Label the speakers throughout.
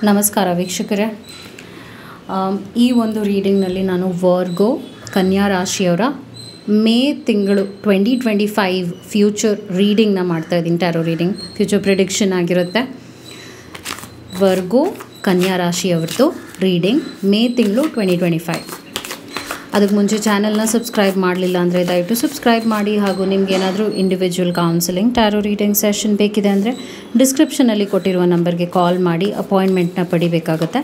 Speaker 1: ನಮಸ್ಕಾರ ವೀಕ್ಷಕರೇ. ಈ ಒಂದು ರೀಡಿಂಗ್ನಲ್ಲಿ ನಾನು ವರ್ಗೋ ಕನ್ಯಾ ರಾಶಿಯವರ ಮೇ ತಿಂಗಳು 2025 ಫ್ಯೂಚರ್ ರೀಡಿಂಗ್ನ ಮಾಡ್ತಾಯಿದ್ದೀನಿ. ಟ್ಯಾರೋ ರೀಡಿಂಗ್ ಫ್ಯೂಚರ್ ಪ್ರಿಡಿಕ್ಷನ್ ಆಗಿರುತ್ತೆ. ವರ್ಗೋ ಕನ್ಯಾ ರಾಶಿಯವ್ರದ್ದು ರೀಡಿಂಗ್ ಮೇ ತಿಂಗಳು 2025. ಅದಕ್ಕೆ ಮುಂಚೆ ಚಾನಲ್ನ ಸಬ್ಸ್ಕ್ರೈಬ್ ಮಾಡಲಿಲ್ಲ ಅಂದರೆ ದಯವಿಟ್ಟು ಸಬ್ಸ್ಕ್ರೈಬ್ ಮಾಡಿ. ಹಾಗೂ ನಿಮ್ಗೆ ಏನಾದರೂ individual counselling tarot reading session ಬೇಕಿದೆ ಅಂದರೆ ಡಿಸ್ಕ್ರಿಪ್ಷನಲ್ಲಿ ಕೊಟ್ಟಿರುವ ನಂಬರ್ಗೆ ಕಾಲ್ ಮಾಡಿ ಅಪಾಯಿಂಟ್ಮೆಂಟ್ನ ಪಡಿಬೇಕಾಗುತ್ತೆ.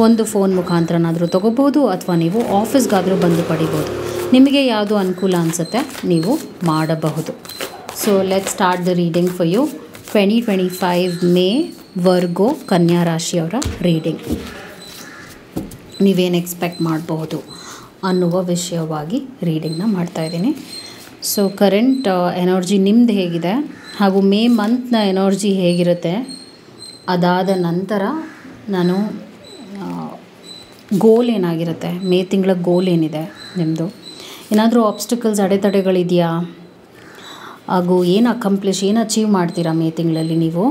Speaker 1: ಒಂದು ಫೋನ್ ಮುಖಾಂತರನಾದರೂ ತೊಗೋಬೋದು ಅಥವಾ ನೀವು ಆಫೀಸ್ಗಾದರೂ ಬಂದು ಪಡಿಬೋದು. ನಿಮಗೆ ಯಾವುದು ಅನುಕೂಲ ಅನಿಸುತ್ತೆ ನೀವು ಮಾಡಬಹುದು. So let start the reading for you. 2025 May Virgo ಕನ್ಯಾ ರಾಶಿಯವರ ರೀಡಿಂಗ್. ನೀವೇನು ಎಕ್ಸ್ಪೆಕ್ಟ್ ಮಾಡಬಹುದು ಅನ್ನುವ ವಿಷಯವಾಗಿ ರೀಡಿಂಗ್ನ ಮಾಡ್ತಾಯಿದ್ದೀನಿ. ಸೊ ಕರೆಂಟ್ ಎನರ್ಜಿ ನಿಮ್ಮದು ಹೇಗಿದೆ ಹಾಗೂ ಮೇ ಮಂತ್ನ ಎನರ್ಜಿ ಹೇಗಿರುತ್ತೆ, ಅದಾದ ನಂತರ ನಾನು ಗೋಲ್ ಏನಾಗಿರುತ್ತೆ, ಮೇ ತಿಂಗಳ ಗೋಲ್ ಏನಿದೆ ನಿಮ್ಮದು, ಏನಾದರೂ ಆಬ್ಸ್ಟಿಕಲ್ಸ್ ಅಡೆತಡೆಗಳಿದೆಯಾ, ಹಾಗೂ ಏನು ಅಚೀವ್ ಮಾಡ್ತೀರಾ ಮೇ ತಿಂಗಳಲ್ಲಿ ನೀವು,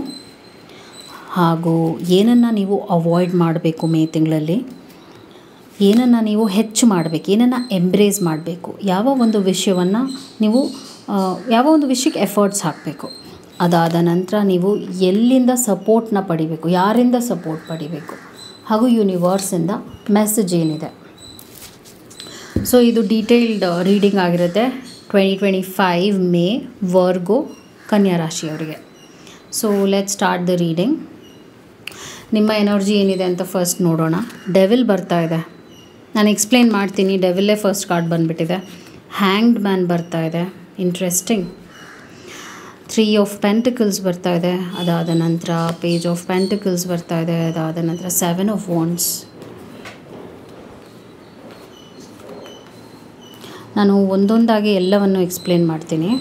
Speaker 1: ಹಾಗೂ ಏನನ್ನು ನೀವು ಅವಾಯ್ಡ್ ಮಾಡಬೇಕು ಮೇ ತಿಂಗಳಲ್ಲಿ, ಏನನ್ನು ನೀವು ಹೆಚ್ಚು ಮಾಡಬೇಕು, ಏನನ್ನು ಎಂಬ್ರೇಸ್ ಮಾಡಬೇಕು, ಯಾವ ಒಂದು ವಿಷಯವನ್ನು ನೀವು ಯಾವ ಒಂದು ವಿಷಯಕ್ಕೆ ಎಫರ್ಟ್ಸ್ ಹಾಕಬೇಕು, ಅದಾದ ನಂತರ ನೀವು ಎಲ್ಲಿಂದ ಸಪೋರ್ಟ್ನ ಪಡಿಬೇಕು, ಯಾರಿಂದ ಸಪೋರ್ಟ್ ಪಡಿಬೇಕು, ಹಾಗೂ ಯೂನಿವರ್ಸಿಂದ ಮೆಸೇಜ್ ಏನಿದೆ. ಸೊ ಇದು ಡೀಟೇಲ್ಡ್ ರೀಡಿಂಗ್ ಆಗಿರುತ್ತೆ 2025 ಮೇ ವರ್ಗೋ ಕನ್ಯಾ ರಾಶಿಯವರಿಗೆ. So let start the reading. ನಿಮ್ಮ ಎನರ್ಜಿ ಏನಿದೆ ಅಂತ ಫಸ್ಟ್ ನೋಡೋಣ. ಡೆವಿಲ್ ಬರ್ತಾ ಇದೆ, ನಾನು ಎಕ್ಸ್ಪ್ಲೇನ್ ಮಾಡ್ತೀನಿ. ಡೆವಿಲ್ಲೇ ಫಸ್ಟ್ ಕಾರ್ಡ್ ಬಂದುಬಿಟ್ಟಿದೆ. ಹ್ಯಾಂಗ್ಡ್ ಮ್ಯಾನ್ ಬರ್ತಾ ಇದೆ, ಇಂಟ್ರೆಸ್ಟಿಂಗ್. 3 ಆಫ್ ಪೆಂಟಿಕಲ್ಸ್ ಬರ್ತಾ ಇದೆ, ಅದಾದ ನಂತರ ಪೇಜ್ ಆಫ್ ಪೆಂಟಿಕಲ್ಸ್ ಬರ್ತಾ ಇದೆ, ಅದಾದ ನಂತರ 7 ಆಫ್ ವಾಂಡ್ಸ್. ನಾನು ಒಂದೊಂದಾಗಿ ಎಲ್ಲವನ್ನು ಎಕ್ಸ್ಪ್ಲೇನ್ ಮಾಡ್ತೀನಿ.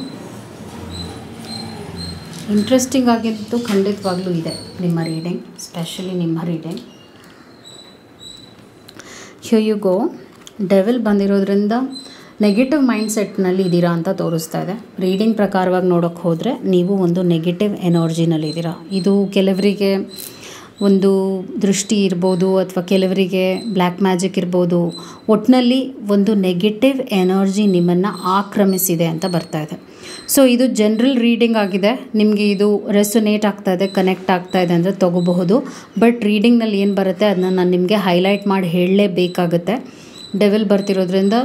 Speaker 1: ಇಂಟ್ರೆಸ್ಟಿಂಗ್ ಆಗಿದ್ದು ಖಂಡಿತವಾಗ್ಲೂ ಇದೆ ನಿಮ್ಮ ರೀಡಿಂಗ್, ಸ್ಪೆಷಲಿ ನಿಮ್ಮ reading. Here you go. Devil ಬಂದಿರೋದ್ರಿಂದ ನೆಗೆಟಿವ್ ಮೈಂಡ್ಸೆಟ್ನಲ್ಲಿ ಇದ್ದೀರಾ ಅಂತ ತೋರಿಸ್ತಾ ಇದೆ. ರೀಡಿಂಗ್ ಪ್ರಕಾರವಾಗಿ ನೋಡೋಕ್ಕೆ ಹೋದರೆ ನೀವು ಒಂದು ನೆಗೆಟಿವ್ ಎನರ್ಜಿನಲ್ಲಿ ಇದ್ದೀರಾ. ಇದು ಕೆಲವರಿಗೆ ಒಂದು ದೃಷ್ಟಿ ಇರ್ಬೋದು, ಅಥವಾ ಕೆಲವರಿಗೆ ಬ್ಲ್ಯಾಕ್ ಮ್ಯಾಜಿಕ್ ಇರ್ಬೋದು. ಒಟ್ಟಿನಲ್ಲಿ ಒಂದು ನೆಗೆಟಿವ್ ಎನರ್ಜಿ ನಿಮ್ಮನ್ನು ಆಕ್ರಮಿಸಿದೆ ಅಂತ ಬರ್ತಾ ಇದೆ. ಸೊ ಇದು ಜನರಲ್ ರೀಡಿಂಗ್ ಆಗಿದೆ. ನಿಮಗೆ ಇದು ರೆಸೊನೇಟ್ ಆಗ್ತಾಯಿದೆ, ಕನೆಕ್ಟ್ ಆಗ್ತಾಯಿದೆ ಅಂದರೆ ತೊಗೋಬಹುದು. ಬಟ್ ರೀಡಿಂಗ್ನಲ್ಲಿ ಏನು ಬರುತ್ತೆ ಅದನ್ನ ನಾನು ನಿಮಗೆ ಹೈಲೈಟ್ ಮಾಡಿ ಹೇಳಲೇಬೇಕಾಗುತ್ತೆ. ಡೆವಿಲ್ ಬರ್ತಿರೋದ್ರಿಂದ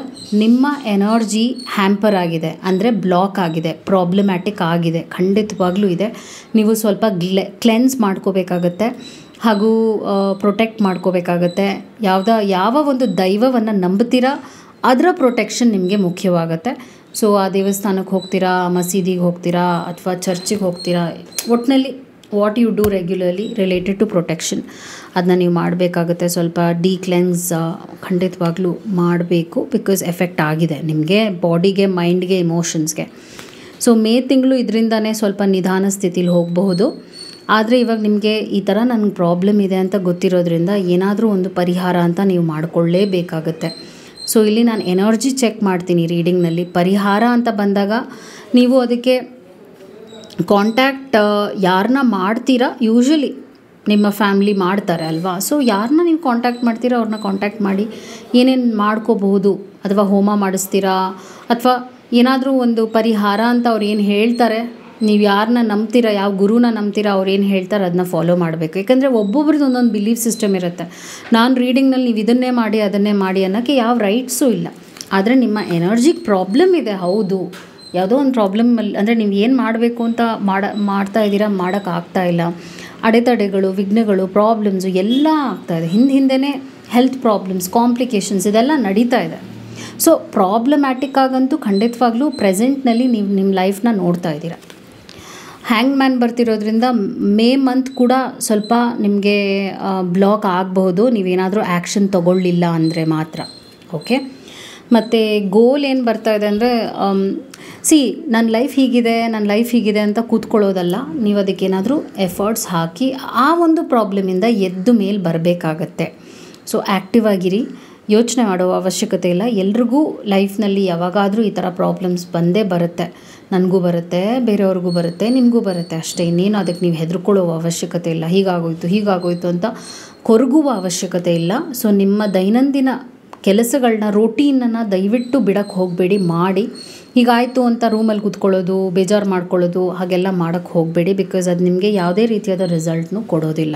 Speaker 1: ನಿಮ್ಮ ಎನರ್ಜಿ ಹ್ಯಾಂಪರ್ ಆಗಿದೆ, ಅಂದರೆ ಬ್ಲಾಕ್ ಆಗಿದೆ, ಪ್ರಾಬ್ಲಮ್ಯಾಟಿಕ್ ಆಗಿದೆ, ಖಂಡಿತವಾಗ್ಲೂ ಇದೆ. ನೀವು ಸ್ವಲ್ಪ ಕ್ಲೆನ್ಸ್ ಮಾಡ್ಕೋಬೇಕಾಗತ್ತೆ, ಹಾಗೂ ಪ್ರೊಟೆಕ್ಟ್ ಮಾಡ್ಕೋಬೇಕಾಗತ್ತೆ. ಯಾವ ಒಂದು ದೈವವನ್ನು ನಂಬ್ತೀರಾ ಅದರ ಪ್ರೊಟೆಕ್ಷನ್ ನಿಮಗೆ ಮುಖ್ಯವಾಗುತ್ತೆ. ಸೊ ಆ ದೇವಸ್ಥಾನಕ್ಕೆ ಹೋಗ್ತೀರಾ, ಮಸೀದಿಗೆ ಹೋಗ್ತೀರಾ, ಅಥವಾ ಚರ್ಚಿಗೆ ಹೋಗ್ತೀರಾ, ಒಟ್ಟಿನಲ್ಲಿ what you do regularly related to protection ಅದನ್ನ ನೀವು ಮಾಡಬೇಕಾಗುತ್ತೆ. ಸ್ವಲ್ಪ ಕ್ಲೆನ್ಸ್ ಖಂಡಿತವಾಗ್ಲೂ ಮಾಡಬೇಕು, ಬಿಕಾಸ್ ಎಫೆಕ್ಟ್ ಆಗಿದೆ ನಿಮಗೆ, ಬಾಡಿಗೆ, ಮೈಂಡ್ಗೆ, ಇಮೋಷನ್ಸ್ಗೆ. ಸೊ ಮೇ ತಿಂಗಳು ಇದರಿಂದನೇ ಸ್ವಲ್ಪ ನಿಧಾನ ಸ್ಥಿತಿಲಿ ಹೋಗಬಹುದು. ಆದರೆ ಇವಾಗ ನಿಮಗೆ ಈ ಥರ ನನಗೆ ಪ್ರಾಬ್ಲಮ್ ಇದೆ ಅಂತ ಗೊತ್ತಿರೋದ್ರಿಂದ ಏನಾದರೂ ಒಂದು ಪರಿಹಾರ ಅಂತ ನೀವು ಮಾಡಿಕೊಳ್ಳೇಬೇಕಾಗುತ್ತೆ. ಸೊ ಇಲ್ಲಿ ನಾನು ಎನರ್ಜಿ ಚೆಕ್ ಮಾಡ್ತೀನಿ ರೀಡಿಂಗ್ನಲ್ಲಿ. ಪರಿಹಾರ ಅಂತ ಬಂದಾಗ ನೀವು ಅದಕ್ಕೆ ಕಾಂಟ್ಯಾಕ್ಟ್ ಯಾರನ್ನ ಮಾಡ್ತೀರಾ, ಯೂಶ್ವಲಿ ನಿಮ್ಮ ಫ್ಯಾಮ್ಲಿ ಮಾಡ್ತಾರೆ ಅಲ್ವಾ. ಸೊ ಯಾರನ್ನ ನೀವು ಕಾಂಟ್ಯಾಕ್ಟ್ ಮಾಡ್ತೀರಾ ಅವ್ರನ್ನ ಕಾಂಟ್ಯಾಕ್ಟ್ ಮಾಡಿ ಏನೇನು ಮಾಡ್ಕೋಬಹುದು, ಅಥವಾ ಹೋಮ ಮಾಡಿಸ್ತೀರಾ, ಅಥವಾ ಏನಾದರೂ ಒಂದು ಪರಿಹಾರ ಅಂತ ಅವ್ರು ಏನು ಹೇಳ್ತಾರೆ, ನೀವು ಯಾರನ್ನ ನಂಬ್ತೀರಾ, ಯಾವ ಗುರುನ ನಂಬ್ತೀರಾ, ಅವ್ರು ಏನು ಹೇಳ್ತಾರೆ ಅದನ್ನ ಫಾಲೋ ಮಾಡಬೇಕು. ಯಾಕಂದರೆ ಒಬ್ಬೊಬ್ರದ್ದು ಒಂದೊಂದು ಬಿಲೀಫ್ ಸಿಸ್ಟಮ್ ಇರುತ್ತೆ. ನಾನು ರೀಡಿಂಗ್ನಲ್ಲಿ ನೀವು ಇದನ್ನೇ ಮಾಡಿ ಅದನ್ನೇ ಮಾಡಿ ಅನ್ನೋಕ್ಕೆ ಯಾವ ರೈಟ್ಸು ಇಲ್ಲ. ಆದರೆ ನಿಮ್ಮ ಎನರ್ಜಿಗೆ ಪ್ರಾಬ್ಲಮ್ ಇದೆ, ಹೌದು, ಯಾವುದೋ ಒಂದು ಪ್ರಾಬ್ಲಮಲ್ಲಿ, ಅಂದರೆ ನೀವು ಏನು ಮಾಡಬೇಕು ಅಂತ ಮಾಡ್ತಾ ಇದ್ದೀರಾ, ಮಾಡೋಕ್ಕಾಗ್ತಾ ಇಲ್ಲ. ಅಡೆತಡೆಗಳು, ವಿಘ್ನಗಳು, ಪ್ರಾಬ್ಲಮ್ಸು ಎಲ್ಲ ಆಗ್ತಾಯಿದೆ. ಹಿಂದೆನೇ ಹೆಲ್ತ್ ಪ್ರಾಬ್ಲಮ್ಸ್, ಕಾಂಪ್ಲಿಕೇಶನ್ಸ್ ಇದೆಲ್ಲ ನಡೀತಾ ಇದೆ. ಸೊ ಪ್ರಾಬ್ಲಮ್ಯಾಟಿಕ್ ಆಗಂತೂ ಖಂಡಿತವಾಗ್ಲೂ ಪ್ರೆಸೆಂಟ್ನಲ್ಲಿ ನೀವು ನಿಮ್ಮ ಲೈಫ್ನ ನೋಡ್ತಾ ಇದ್ದೀರಾ. ಹ್ಯಾಂಗ್ ಮ್ಯಾನ್ ಬರ್ತಿರೋದ್ರಿಂದ ಮೇ ಮಂತ್ ಕೂಡ ಸ್ವಲ್ಪ ನಿಮಗೆ ಬ್ಲಾಕ್ ಆಗಬಹುದು, ನೀವೇನಾದರೂ ಆ್ಯಕ್ಷನ್ ತೊಗೊಳ್ಳಿಲ್ಲ ಅಂದರೆ ಮಾತ್ರ. ಓಕೆ, ಮತ್ತು ಗೋಲ್ ಏನು ಬರ್ತಾ ಇದೆ ಅಂದರೆ, ನನ್ನ ಲೈಫ್ ಹೀಗಿದೆ ಅಂತ ಕೂತ್ಕೊಳ್ಳೋದಲ್ಲ. ನೀವು ಅದಕ್ಕೇನಾದರೂ ಎಫರ್ಟ್ಸ್ ಹಾಕಿ ಆ ಒಂದು ಪ್ರಾಬ್ಲಮಿಂದ ಎದ್ದು ಮೇಲೆ ಬರಬೇಕಾಗತ್ತೆ. ಸೊ ಆ್ಯಕ್ಟಿವ್ ಆಗಿರಿ, ಯೋಚನೆ ಮಾಡೋ ಅವಶ್ಯಕತೆ ಇಲ್ಲ. ಎಲ್ರಿಗೂ ಲೈಫ್ನಲ್ಲಿ ಯಾವಾಗಾದರೂ ಈ ಥರ ಪ್ರಾಬ್ಲಮ್ಸ್ ಬಂದೇ ಬರುತ್ತೆ. ನನಗೂ ಬರುತ್ತೆ, ಬೇರೆಯವ್ರಿಗೂ ಬರುತ್ತೆ, ನಿಮಗೂ ಬರುತ್ತೆ ಅಷ್ಟೇ. ಇನ್ನೇನು ಅದಕ್ಕೆ ನೀವು ಹೆದರ್ಕೊಳ್ಳೋ ಅವಶ್ಯಕತೆ ಇಲ್ಲ. ಹೀಗಾಗೋಯ್ತು ಅಂತ ಕೊರಗುವ ಅವಶ್ಯಕತೆ ಇಲ್ಲ. ಸೊ ನಿಮ್ಮ ದೈನಂದಿನ ಕೆಲಸಗಳನ್ನ ರೂಟೀನನ್ನು ದಯವಿಟ್ಟು ಬಿಡಕ್ಕೆ ಹೋಗಬೇಡಿ, ಮಾಡಿ. ಹೀಗಾಯಿತು ಅಂತ ರೂಮಲ್ಲಿ ಕೂತ್ಕೊಳ್ಳೋದು, ಬೇಜಾರು ಮಾಡ್ಕೊಳ್ಳೋದು ಹಾಗೆಲ್ಲ ಮಾಡೋಕ್ಕೆ ಹೋಗಬೇಡಿ. ಬಿಕಾಸ್ ಅದು ನಿಮಗೆ ಯಾವುದೇ ರೀತಿಯಾದ ರಿಸಲ್ಟ್ನು ಕೊಡೋದಿಲ್ಲ.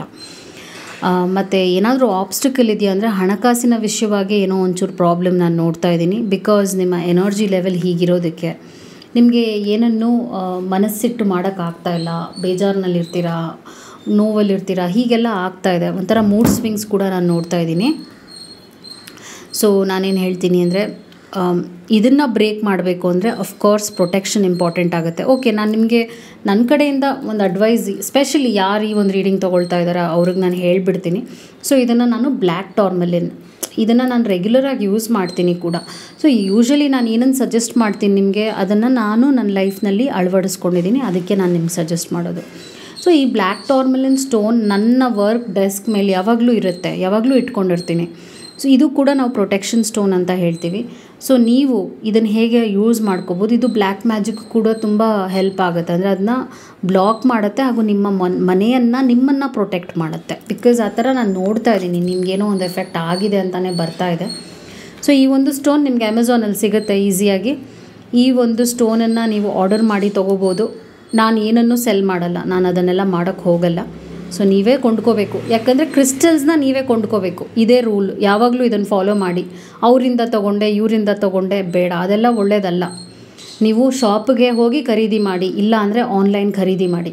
Speaker 1: ಮತ್ತು ಏನಾದರೂ ಆಬ್ಸ್ಟಿಕಲ್ ಇದೆಯಾ ಅಂದರೆ ಹಣಕಾಸಿನ ವಿಷಯವಾಗಿ ಏನೋ ಒಂಚೂರು ಪ್ರಾಬ್ಲಮ್ ನಾನು ನೋಡ್ತಾ ಇದ್ದೀನಿ. ಬಿಕಾಸ್ ನಿಮ್ಮ ಎನರ್ಜಿ ಲೆವೆಲ್ ಹೀಗಿರೋದಕ್ಕೆ ನಿಮಗೆ ಏನನ್ನೂ ಮನಸ್ಸಿಟ್ಟು ಮಾಡೋಕ್ಕಾಗ್ತಾಯಿಲ್ಲ, ಬೇಜಾರಿನಲ್ಲಿರ್ತೀರಾ, ನೋವಲ್ಲಿರ್ತೀರಾ, ಹೀಗೆಲ್ಲ ಆಗ್ತಾಯಿದೆ. ಒಂಥರ ಮೂಡ್ ಸ್ವಿಂಗ್ಸ್ ಕೂಡ ನಾನು ನೋಡ್ತಾ ಇದ್ದೀನಿ. ಸೊ ನಾನೇನು ಹೇಳ್ತೀನಿ ಅಂದರೆ ಇದನ್ನು ಬ್ರೇಕ್ ಮಾಡಬೇಕು ಅಂದರೆ ಅಫ್ಕೋರ್ಸ್ ಪ್ರೊಟೆಕ್ಷನ್ ಇಂಪಾರ್ಟೆಂಟ್ ಆಗುತ್ತೆ. ಓಕೆ, ನಾನು ನಿಮಗೆ ನನ್ನ ಕಡೆಯಿಂದ ಒಂದು ಅಡ್ವೈಸ್, ಸ್ಪೆಷಲಿ ಯಾರು ಈ ಒಂದು ರೀಡಿಂಗ್ ತೊಗೊಳ್ತಾ ಇದ್ದಾರೆ ಅವ್ರಿಗೆ ನಾನು ಹೇಳಿಬಿಡ್ತೀನಿ. ಸೊ ಇದನ್ನು ನಾನು ಬ್ಲ್ಯಾಕ್ ಟಾರ್ಮಲಿನ್, ಇದನ್ನು ನಾನು ರೆಗ್ಯುಲರಾಗಿ ಯೂಸ್ ಮಾಡ್ತೀನಿ ಕೂಡ. ಸೊ ಯೂಶ್ವಲಿ ನಾನು ಏನನ್ನು ಸಜೆಸ್ಟ್ ಮಾಡ್ತೀನಿ ನಿಮಗೆ, ಅದನ್ನು ನಾನು ನನ್ನ ಲೈಫ್ನಲ್ಲಿ ಅಳವಡಿಸ್ಕೊಂಡಿದ್ದೀನಿ, ಅದಕ್ಕೆ ನಾನು ನಿಮ್ಗೆ ಸಜೆಸ್ಟ್ ಮಾಡೋದು. ಸೊ ಈ ಬ್ಲ್ಯಾಕ್ ಟಾರ್ಮಲಿನ್ ಸ್ಟೋನ್ ನನ್ನ ವರ್ಕ್ ಡೆಸ್ಕ್ ಮೇಲೆ ಯಾವಾಗಲೂ ಇರುತ್ತೆ, ಯಾವಾಗಲೂ ಇಟ್ಕೊಂಡಿರ್ತೀನಿ. ಸೊ ಇದು ಕೂಡ ನಾವು ಪ್ರೊಟೆಕ್ಷನ್ ಸ್ಟೋನ್ ಅಂತ ಹೇಳ್ತೀವಿ. ಸೊ ನೀವು ಇದನ್ನು ಹೇಗೆ ಯೂಸ್ ಮಾಡ್ಕೋಬೋದು, ಇದು ಬ್ಲ್ಯಾಕ್ ಮ್ಯಾಜಿಕ್ ಕೂಡ ತುಂಬ ಹೆಲ್ಪ್ ಆಗುತ್ತೆ. ಅಂದರೆ ಅದನ್ನ ಬ್ಲಾಕ್ ಮಾಡುತ್ತೆ ಹಾಗೂ ನಿಮ್ಮ ನಿಮ್ಮನ್ನು ಪ್ರೊಟೆಕ್ಟ್ ಮಾಡುತ್ತೆ. ಬಿಕಾಸ್ ಆ ಥರ ನಾನು ನೋಡ್ತಾ ಇದ್ದೀನಿ, ನಿಮಗೇನೋ ಒಂದು ಎಫೆಕ್ಟ್ ಆಗಿದೆ ಅಂತಲೇ ಬರ್ತಾ ಇದೆ. ಸೊ ಈ ಒಂದು ಸ್ಟೋನ್ ನಿಮಗೆ ಅಮೆಝಾನಲ್ಲಿ ಸಿಗುತ್ತೆ ಈಸಿಯಾಗಿ. ಈ ಒಂದು ಸ್ಟೋನನ್ನು ನೀವು ಆರ್ಡರ್ ಮಾಡಿ ತೊಗೋಬೋದು. ನಾನು ಏನನ್ನೂ ಸೆಲ್ ಮಾಡಲ್ಲ, ನಾನು ಅದನ್ನೆಲ್ಲ ಮಾಡೋಕ್ಕೆ ಹೋಗಲ್ಲ. ಸೊ ನೀವೇ ಕೊಂಡ್ಕೋಬೇಕು, ಯಾಕಂದರೆ ಕ್ರಿಸ್ಟಲ್ಸ್ನ ನೀವೇ ಕೊಂಡ್ಕೋಬೇಕು. ಇದೇ ರೂಲ್, ಯಾವಾಗಲೂ ಇದನ್ನು ಫಾಲೋ ಮಾಡಿ. ಅವರಿಂದ ತೊಗೊಂಡೆ ಇವರಿಂದ ತೊಗೊಂಡೆ ಬೇಡ, ಅದೆಲ್ಲ ಒಳ್ಳೆಯದಲ್ಲ. ನೀವು ಶಾಪ್ಗೆ ಹೋಗಿ ಖರೀದಿ ಮಾಡಿ, ಇಲ್ಲ ಅಂದರೆ ಆನ್ಲೈನ್ ಖರೀದಿ ಮಾಡಿ,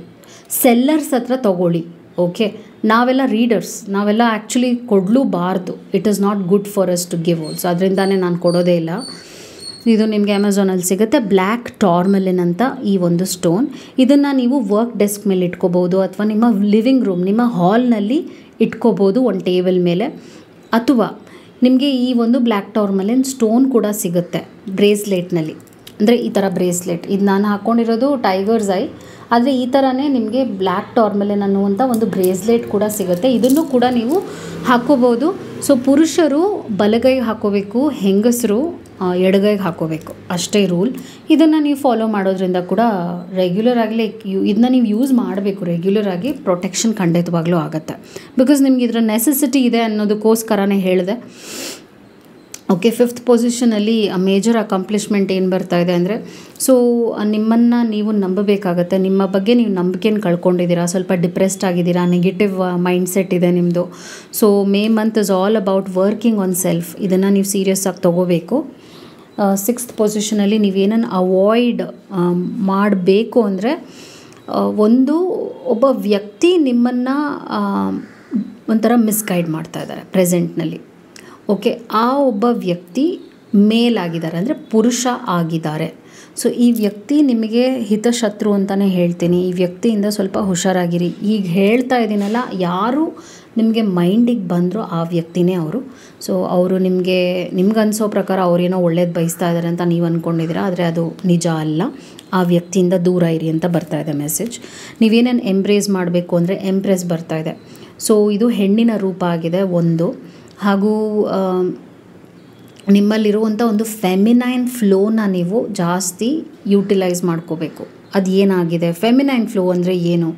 Speaker 1: ಸೆಲ್ಲರ್ಸ್ ಹತ್ರ ತೊಗೊಳ್ಳಿ. ಓಕೆ, ನಾವೆಲ್ಲ ರೀಡರ್ಸ್, ನಾವೆಲ್ಲ ಆ್ಯಕ್ಚುಲಿ ಕೊಡಲೂಬಾರ್ದು. It is not good for us to give also. ಅದರಿಂದನೇ ನಾನು ಕೊಡೋದೇ ಇಲ್ಲ. ಇದು ನಿಮಗೆ ಅಮೆಝಾನಲ್ಲಿ ಸಿಗುತ್ತೆ, ಬ್ಲ್ಯಾಕ್ ಟಾರ್ಮಲಿನ್ ಅಂತ ಈ ಒಂದು ಸ್ಟೋನ್. ಇದನ್ನು ನೀವು ವರ್ಕ್ ಡೆಸ್ಕ್ ಮೇಲೆ ಇಟ್ಕೋಬೋದು, ಅಥವಾ ನಿಮ್ಮ ಲಿವಿಂಗ್ ರೂಮ್, ನಿಮ್ಮ ಹಾಲ್ನಲ್ಲಿ ಇಟ್ಕೋಬೋದು ಒಂದು ಟೇಬಲ್ ಮೇಲೆ. ಅಥವಾ ನಿಮಗೆ ಈ ಒಂದು ಬ್ಲ್ಯಾಕ್ ಟಾರ್ಮಲಿನ್ ಸ್ಟೋನ್ ಕೂಡ ಸಿಗುತ್ತೆ ಬ್ರೇಸ್ಲೆಟ್ನಲ್ಲಿ. ಅಂದರೆ ಈ ಥರ ಬ್ರೇಸ್ಲೆಟ್, ಇದು ನಾನು ಹಾಕ್ಕೊಂಡಿರೋದು ಟೈಗರ್ಸ್ ಐ, ಆದರೆ ಈ ಥರನೇ ನಿಮಗೆ ಬ್ಲ್ಯಾಕ್ ಟಾರ್ಮಲಿನ್ ಅನ್ನುವಂಥ ಒಂದು ಬ್ರೇಸ್ಲೆಟ್ ಕೂಡ ಸಿಗುತ್ತೆ. ಇದನ್ನು ಕೂಡ ನೀವು ಹಾಕ್ಕೋಬೋದು. ಸೊ ಪುರುಷರು ಬಲಗೈಗೆ ಹಾಕ್ಕೋಬೇಕು, ಹೆಂಗಸರು ಎಡಗೈಗೆ ಹಾಕ್ಕೋಬೇಕು, ಅಷ್ಟೇ ರೂಲ್. ಇದನ್ನು ನೀವು ಫಾಲೋ ಮಾಡೋದ್ರಿಂದ ಕೂಡ ರೆಗ್ಯುಲರ್ ಆಗಲಿ ಇದನ್ನ ನೀವು ಯೂಸ್ ಮಾಡಬೇಕು ರೆಗ್ಯುಲರಾಗಿ. ಪ್ರೊಟೆಕ್ಷನ್ ಖಂಡಿತವಾಗ್ಲೂ ಆಗುತ್ತೆ. ಬಿಕಾಸ್ ನಿಮ್ಗೆ ಇದರ ನೆಸೆಸಿಟಿ ಇದೆ ಅನ್ನೋದಕ್ಕೋಸ್ಕರನೇ ಹೇಳಿದೆ. ಓಕೆ, 5th ಪೊಸಿಷನಲ್ಲಿ ಮೇಜರ್ ಅಕಾಂಪ್ಲಿಷ್ಮೆಂಟ್ ಏನು ಬರ್ತಾ ಇದೆ ಅಂದರೆ, ಸೊ ನಿಮ್ಮನ್ನು ನೀವು ನಂಬಬೇಕಾಗತ್ತೆ. ನಿಮ್ಮ ಬಗ್ಗೆ ನೀವು ನಂಬಿಕೆನ ಕಳ್ಕೊಂಡಿದ್ದೀರಾ, ಸ್ವಲ್ಪ ಡಿಪ್ರೆಸ್ಡ್ ಆಗಿದ್ದೀರಾ, ನೆಗೆಟಿವ್ ಮೈಂಡ್ಸೆಟ್ ಇದೆ ನಿಮ್ಮದು. So May month is all about working on self. ಇದನ್ನು ನೀವು ಸೀರಿಯಸ್ ಆಗಿ ತೊಗೋಬೇಕು. 6th ಪೊಸಿಷನಲ್ಲಿ ನೀವೇನನ್ನು ಅವಾಯ್ಡ್ ಮಾಡಬೇಕು ಅಂದರೆ, ಒಬ್ಬ ವ್ಯಕ್ತಿ ನಿಮ್ಮನ್ನು ಒಂಥರ ಮಿಸ್ಗೈಡ್ ಮಾಡ್ತಾ ಇದ್ದಾರೆ ಪ್ರೆಸೆಂಟ್ನಲ್ಲಿ. ಓಕೆ, ಆ ಒಬ್ಬ ವ್ಯಕ್ತಿ ಮೇಲಾಗಿದ್ದಾರೆ, ಅಂದರೆ ಪುರುಷ ಆಗಿದ್ದಾರೆ. ಸೊ ಈ ವ್ಯಕ್ತಿ ನಿಮಗೆ ಹಿತಶತ್ರು ಅಂತಲೇ ಹೇಳ್ತೀನಿ. ಈ ವ್ಯಕ್ತಿಯಿಂದ ಸ್ವಲ್ಪ ಹುಷಾರಾಗಿರಿ. ಈಗ ಹೇಳ್ತಾ ಇದ್ದೀನಲ್ಲ, ಯಾರು ನಿಮಗೆ ಮೈಂಡಿಗೆ ಬಂದರೂ ಆ ವ್ಯಕ್ತಿನೇ ಅವರು. ಸೊ ಅವರು ನಿಮಗೆ ಅನಿಸೋ ಪ್ರಕಾರ ಅವರೇನೋ ಒಳ್ಳೇದು ಬಯಸ್ತಾ ಇದ್ದಾರೆ ಅಂತ ನೀವು ಅಂದ್ಕೊಂಡಿದ್ದೀರಾ, ಆದರೆ ಅದು ನಿಜ ಅಲ್ಲ. ಆ ವ್ಯಕ್ತಿಯಿಂದ ದೂರ ಇರಿ ಅಂತ ಬರ್ತಾ ಇದೆ ಮೆಸೇಜ್. ನೀವೇನೇನು ಎಂಬ್ರೇಸ್ ಮಾಡಬೇಕು ಅಂದರೆ ಎಂಪ್ರೆಸ್ ಬರ್ತಾ ಇದೆ. ಸೊ ಇದು ಹೆಣ್ಣಿನ ರೂಪ ಆಗಿದೆ ಒಂದು. ಹಾಗೂ ನಿಮ್ಮಲ್ಲಿರುವಂಥ ಒಂದು ಫೆಮಿನೈನ್ ಫ್ಲೋನ ನೀವು ಜಾಸ್ತಿ ಯೂಟಿಲೈಸ್ ಮಾಡ್ಕೋಬೇಕು. ಅದು ಏನಾಗಿದೆ, ಫೆಮಿನೈನ್ ಫ್ಲೋ ಅಂದರೆ ಏನು?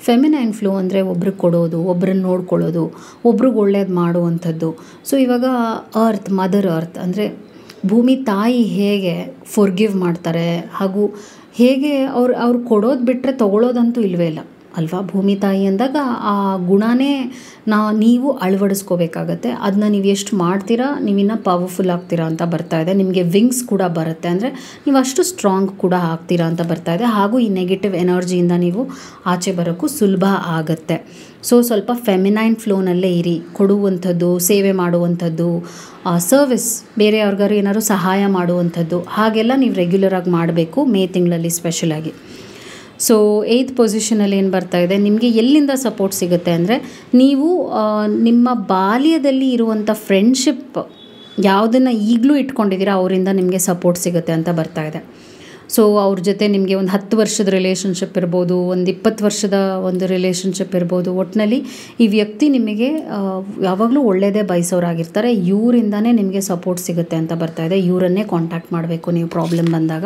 Speaker 1: ಫೆಮಿನೈನ್ ಫ್ಲೋ ಅಂದರೆ ಒಬ್ರಿಗೆ ಕೊಡೋದು, ಒಬ್ರನ್ನ ನೋಡ್ಕೊಳ್ಳೋದು, ಒಬ್ರಿಗೆ ಒಳ್ಳೇದು ಮಾಡುವಂಥದ್ದು. ಸೊ ಇವಾಗ ಮದರ್ ಅರ್ತ್ ಅಂದರೆ ಭೂಮಿ ತಾಯಿ ಹೇಗೆ ಫೊರ್ಗಿವ್ ಮಾಡ್ತಾರೆ, ಹಾಗೂ ಹೇಗೆ ಅವ್ರು ಕೊಡೋದು ಬಿಟ್ಟರೆ ತೊಗೊಳೋದಂತೂ ಇಲ್ಲವೇ ಇಲ್ಲ ಅಲ್ವಾ. ಭೂಮಿ ತಾಯಿ ಅಂದಾಗ ಆ ಗುಣನೇ ನೀವು ಅಳವಡಿಸ್ಕೋಬೇಕಾಗತ್ತೆ. ಅದನ್ನ ನೀವು ಎಷ್ಟು ಮಾಡ್ತೀರಾ, ನೀವಿನ್ನೂ ಪವರ್ಫುಲ್ ಆಗ್ತೀರಾ ಅಂತ ಬರ್ತಾ ಇದೆ. ನಿಮಗೆ ವಿಂಗ್ಸ್ ಕೂಡ ಬರುತ್ತೆ, ಅಂದರೆ ನೀವು ಅಷ್ಟು ಸ್ಟ್ರಾಂಗ್ ಕೂಡ ಆಗ್ತೀರಾ ಅಂತ ಬರ್ತಾ ಇದೆ. ಹಾಗೂ ಈ ನೆಗೆಟಿವ್ ಎನರ್ಜಿಯಿಂದ ನೀವು ಆಚೆ ಬರೋಕ್ಕೂ ಸುಲಭ ಆಗುತ್ತೆ. ಸೊ ಸ್ವಲ್ಪ ಫೆಮಿನೈನ್ ಫ್ಲೋನಲ್ಲೇ ಇರಿ. ಕೊಡುವಂಥದ್ದು, ಸೇವೆ ಮಾಡುವಂಥದ್ದು, ಸರ್ವಿಸ್, ಬೇರೆಯವ್ರಿಗಾರು ಏನಾದ್ರು ಸಹಾಯ ಮಾಡುವಂಥದ್ದು, ಹಾಗೆಲ್ಲ ನೀವು ರೆಗ್ಯುಲರಾಗಿ ಮಾಡಬೇಕು ಮೇ ತಿಂಗಳಲ್ಲಿ ಸ್ಪೆಷಲಾಗಿ. ಸೊ 8th ಪೊಸಿಷನಲ್ಲಿ ಏನು ಬರ್ತಾ ಇದೆ, ನಿಮಗೆ ಎಲ್ಲಿಂದ ಸಪೋರ್ಟ್ ಸಿಗುತ್ತೆ ಅಂದರೆ, ನೀವು ನಿಮ್ಮ ಬಾಲ್ಯದಲ್ಲಿ ಇರುವಂಥ ಫ್ರೆಂಡ್ಶಿಪ್ ಯಾವುದನ್ನು ಈಗಲೂ ಇಟ್ಕೊಂಡಿದ್ದೀರಾ, ಅವರಿಂದ ನಿಮಗೆ ಸಪೋರ್ಟ್ ಸಿಗುತ್ತೆ ಅಂತ ಬರ್ತಾ ಇದೆ. ಸೊ ಅವ್ರ ಜೊತೆ ನಿಮಗೆ ಒಂದು 10 ವರ್ಷದ ರಿಲೇಷನ್ಶಿಪ್ ಇರ್ಬೋದು, ಒಂದು 20 ವರ್ಷದ ಒಂದು ರಿಲೇಷನ್ಶಿಪ್ ಇರ್ಬೋದು. ಒಟ್ಟಿನಲ್ಲಿ ಈ ವ್ಯಕ್ತಿ ನಿಮಗೆ ಯಾವಾಗಲೂ ಒಳ್ಳೆಯದೇ ಬಯಸೋರಾಗಿರ್ತಾರೆ. ಇವರಿಂದನೇ ನಿಮಗೆ ಸಪೋರ್ಟ್ ಸಿಗುತ್ತೆ ಅಂತ ಬರ್ತಾ ಇದೆ. ಇವರನ್ನೇ ಕಾಂಟ್ಯಾಕ್ಟ್ ಮಾಡಬೇಕು ನೀವು ಪ್ರಾಬ್ಲಮ್ ಬಂದಾಗ.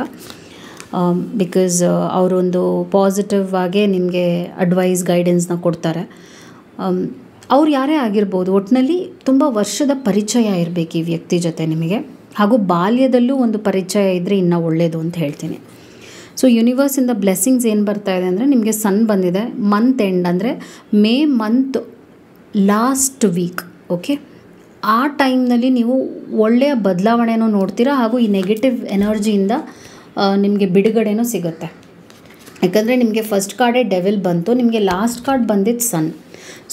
Speaker 1: ಬಿಕಾಸ್ ಅವರೊಂದು ಪಾಸಿಟಿವ್ ಆಗೇ ನಿಮಗೆ ಅಡ್ವೈಸ್, ಗೈಡೆನ್ಸ್ನ ಕೊಡ್ತಾರೆ. ಅವ್ರು ಯಾರೇ ಆಗಿರ್ಬೋದು, ಒಟ್ಟಿನಲ್ಲಿ ತುಂಬ ವರ್ಷದ ಪರಿಚಯ ಇರಬೇಕು ಈ ವ್ಯಕ್ತಿ ಜೊತೆ ನಿಮಗೆ. ಹಾಗೂ ಬಾಲ್ಯದಲ್ಲೂ ಒಂದು ಪರಿಚಯ ಇದ್ದರೆ ಇನ್ನೂ ಒಳ್ಳೆಯದು ಅಂತ ಹೇಳ್ತೀನಿ. ಸೊ ಯೂನಿವರ್ಸಿಂದ ಬ್ಲೆಸ್ಸಿಂಗ್ಸ್ ಏನು ಬರ್ತಾ ಇದೆ ಅಂದರೆ, ನಿಮಗೆ ಸನ್ ಬಂದಿದೆ ಮಂತ್ ಎಂಡ್, ಅಂದರೆ May month last week. Okay, ಆ ಟೈಮ್ನಲ್ಲಿ ನೀವು ಒಳ್ಳೆಯ ಬದಲಾವಣೆನೂ ನೋಡ್ತೀರಾ, ಹಾಗೂ ಈ ನೆಗೆಟಿವ್ ಎನರ್ಜಿಯಿಂದ ನಿಮಗೆ ಬಿಡುಗಡೆನೂ ಸಿಗುತ್ತೆ. ಯಾಕಂದರೆ ನಿಮಗೆ ಫಸ್ಟ್ ಕಾರ್ಡೇ ಡೆವಿಲ್ ಬಂತು, ನಿಮಗೆ ಲಾಸ್ಟ್ ಕಾರ್ಡ್ ಬಂದಿದ್ದು ಸನ್.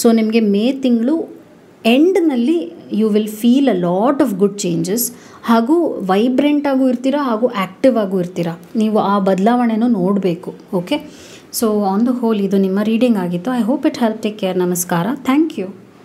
Speaker 1: ಸೊ ನಿಮಗೆ ಮೇ ತಿಂಗಳು ಎಂಡ್ನಲ್ಲಿ you will feel a lot of good changes, ಹಾಗೂ ವೈಬ್ರೆಂಟ್ ಆಗೂ ಇರ್ತೀರಾ ಹಾಗೂ ಆ್ಯಕ್ಟಿವ್ ಆಗೂ ಇರ್ತೀರಾ. ನೀವು ಆ ಬದಲಾವಣೆನೂ ನೋಡಬೇಕು. Okay, so on the whole ಇದು ನಿಮ್ಮ ರೀಡಿಂಗ್ ಆಗಿತ್ತು. I hope it help. Take care. ನಮಸ್ಕಾರ. Thank you.